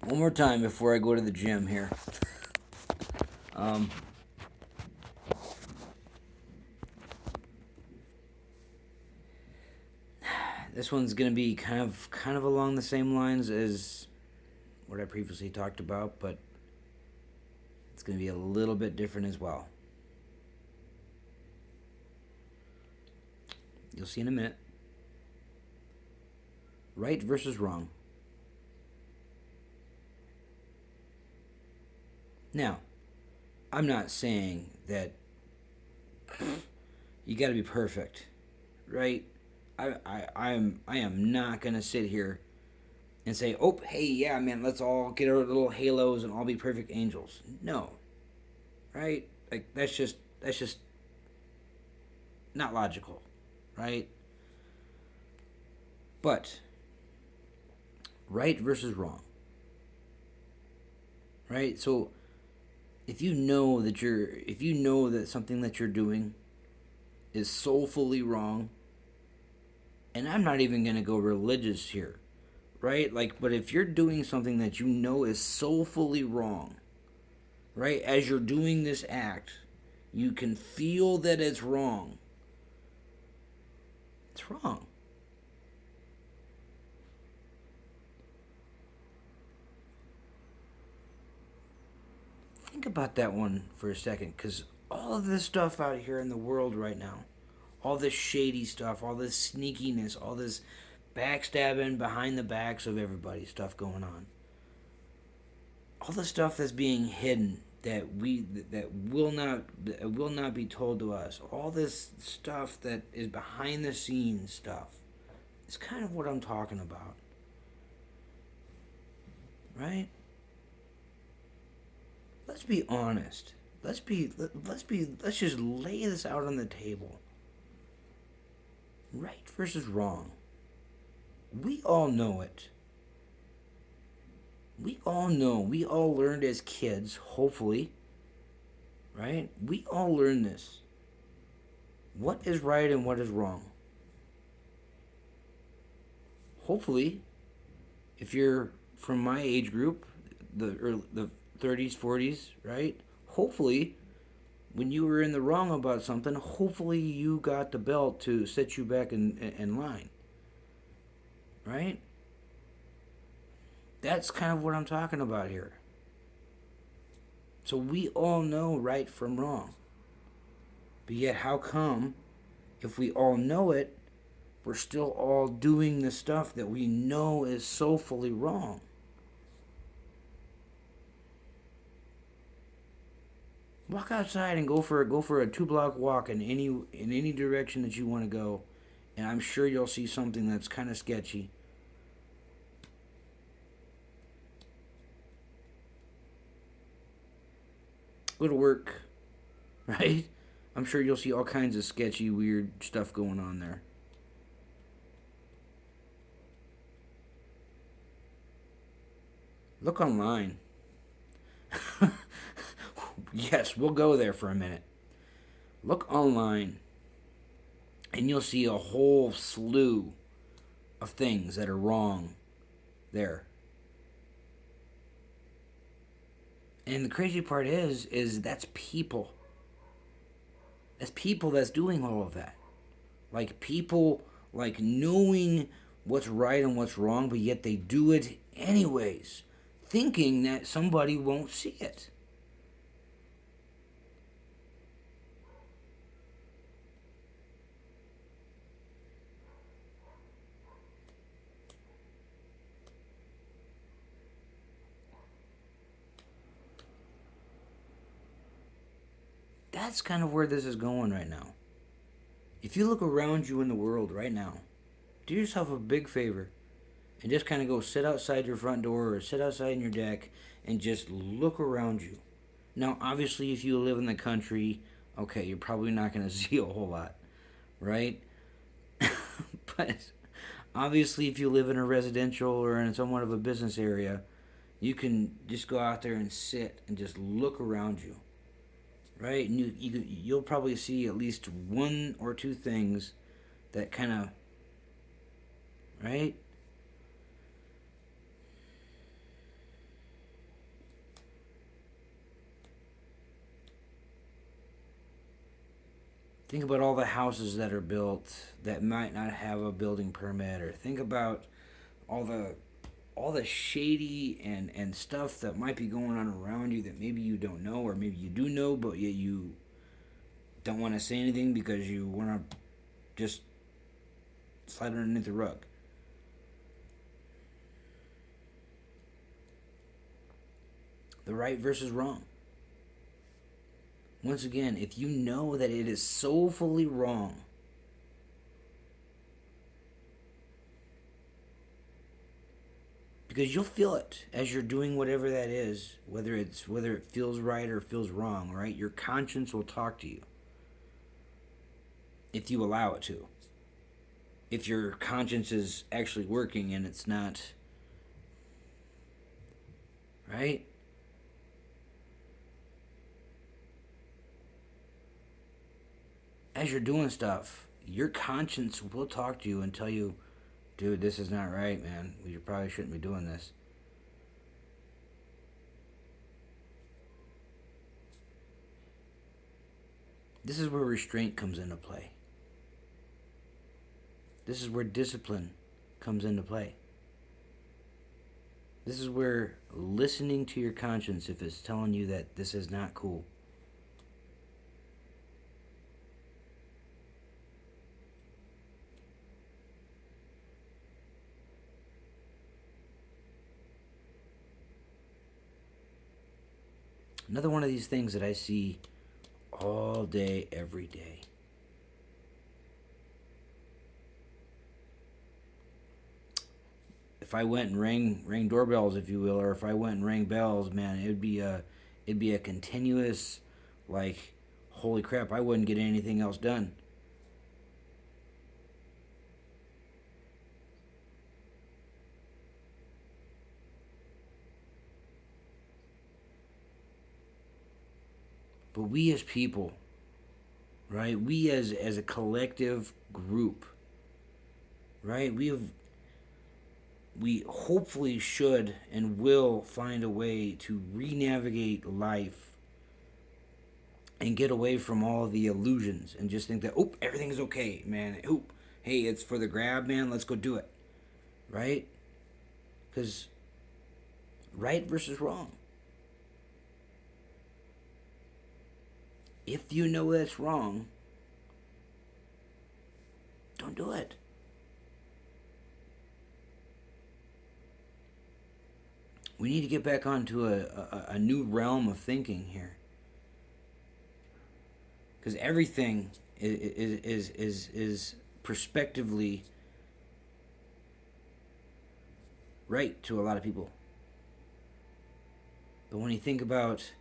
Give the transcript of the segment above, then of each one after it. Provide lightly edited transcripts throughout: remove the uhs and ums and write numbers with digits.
One more time before I go to the gym here. Um, this one's gonna be kind of along the same lines as what I previously talked about, but it's gonna be a little bit different as well. You'll see in a minute. Right versus wrong. Now, I'm not saying that you got to be perfect, right? I am not gonna sit here and say, oh, hey, yeah, man, let's all get our little halos and all be perfect angels. No, right? Like that's just not logical, right? But right versus wrong, right? So if you know that something that you're doing is soulfully wrong, and I'm not even gonna go religious here, right? Like, but if you're doing something that you know is soulfully wrong, right? As you're doing this act, you can feel that it's wrong. It's wrong. Think about that one for a second, because all of this stuff out here in the world right now, all this shady stuff, all this sneakiness, all this backstabbing behind the backs of everybody stuff going on, all the stuff that's being hidden that will not be told to us, all this stuff that is behind the scenes stuff, is kind of what I'm talking about, right? Let's be honest. Let's just lay this out on the table. Right versus wrong. We all know it. We all know. We all learned as kids, hopefully, right? We all learn this. What is right and what is wrong? Hopefully, if you're from my age group, the 30s, 40s, right? Hopefully, when you were in the wrong about something, hopefully you got the belt to set you back in line, right? That's kind of what I'm talking about here. So we all know right from wrong. But yet, how come, if we all know it, we're still all doing the stuff that we know is soulfully wrong? Walk outside and go for a 2 block walk in any direction that you want to go, and I'm sure you'll see something that's kind of sketchy. Go to work, right? I'm sure you'll see all kinds of sketchy, weird stuff going on there. Look online. Yes, we'll go there for a minute. Look online, and you'll see a whole slew of things that are wrong there. And the crazy part is that's people. That's people that's doing all of that. Like people like knowing what's right and what's wrong, but yet they do it anyways, thinking that somebody won't see it. That's kind of where this is going right now. If you look around you in the world right now, do yourself a big favor and just kind of go sit outside your front door or sit outside in your deck and just look around you. Now, obviously, if you live in the country, okay, you're probably not going to see a whole lot, right? But obviously, if you live in a residential or in somewhat of a business area, you can just go out there and sit and just look around you, right? And you'll probably see at least one or two things that kind of, right? Think about all the houses that are built that might not have a building permit, or think about all the shady and stuff that might be going on around you that maybe you don't know, or maybe you do know, but yet you don't want to say anything because you want to just slide underneath the rug. The right versus wrong. Once again, if you know that it is soulfully wrong, because you'll feel it as you're doing whatever that is, whether it feels right or feels wrong, right? Your conscience will talk to you if you allow it to. If your conscience is actually working and it's not, right? As you're doing stuff, your conscience will talk to you and tell you, dude, this is not right, man. You probably shouldn't be doing this. This is where restraint comes into play. This is where discipline comes into play. This is where listening to your conscience, if it's telling you that this is not cool. Another one of these things that I see all day, every day. If I went and rang doorbells, if you will, or if I went and rang bells, man, it'd be a continuous, like, holy crap, I wouldn't get anything else done. But we as people, right? We as a collective group, right? We hopefully should and will find a way to re-navigate life and get away from all the illusions and just think that, oh, everything is okay, man. Oh, hey, it's for the grab, man. Let's go do it, right? Because right versus wrong. If you know that's wrong, don't do it. We need to get back onto a new realm of thinking here. Because everything is perspectively right to a lot of people. But when you think about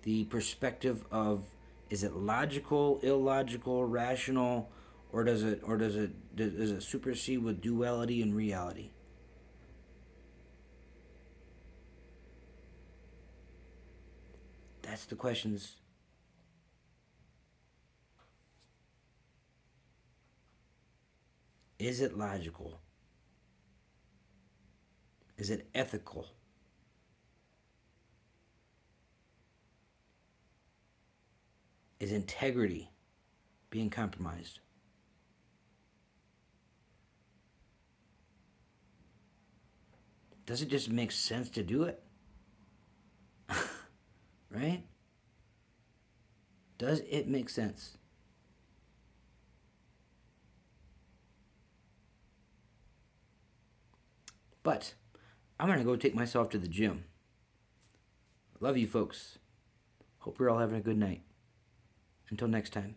the perspective of, is it logical, illogical, rational, or does it supersede with duality and reality? That's the questions. Is it logical? Is it ethical? Is integrity being compromised? Does it just make sense to do it? Right? Does it make sense? But I'm going to go take myself to the gym. Love you folks. Hope you're all having a good night. Until next time.